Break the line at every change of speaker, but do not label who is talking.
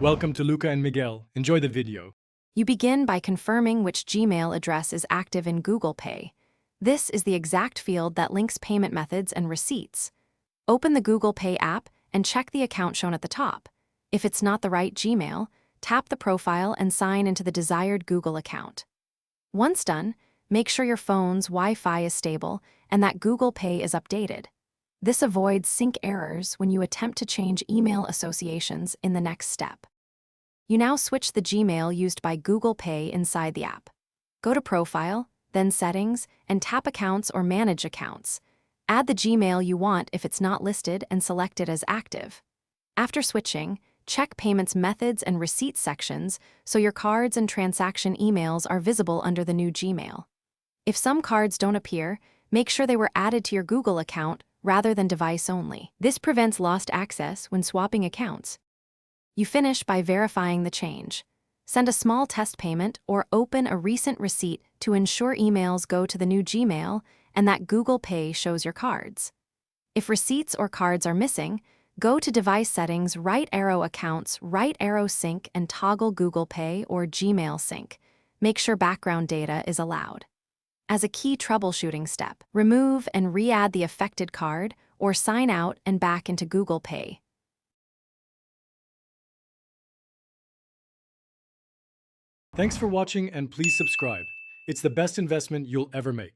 Welcome to Luca and Miguel. Enjoy the video.
You begin by confirming which Gmail address is active in Google Pay. This is the exact field that links payment methods and receipts. Open the Google Pay app and check the account shown at the top. If it's not the right Gmail, tap the profile and sign into the desired Google account. Once done, make sure your phone's Wi-Fi is stable and that Google Pay is updated. This avoids sync errors when you attempt to change email associations in the next step. You now switch the Gmail used by Google Pay inside the app. Go to Profile, then Settings, and tap Accounts or Manage Accounts. Add the Gmail you want if it's not listed and select it as active. After switching, check Payments Methods and Receipts sections so your cards and transaction emails are visible under the new Gmail. If some cards don't appear, make sure they were added to your Google account rather than device only. This prevents lost access when swapping accounts. You finish by verifying the change. Send a small test payment or open a recent receipt to ensure emails go to the new Gmail and that Google Pay shows your cards. If receipts or cards are missing, go to Device Settings, right arrow Accounts, right arrow Sync, and toggle Google Pay or Gmail Sync. Make sure background data is allowed. As a key troubleshooting step, remove and re-add the affected card or sign out and back into Google Pay.
Thanks for watching and please subscribe. It's the best investment you'll ever make.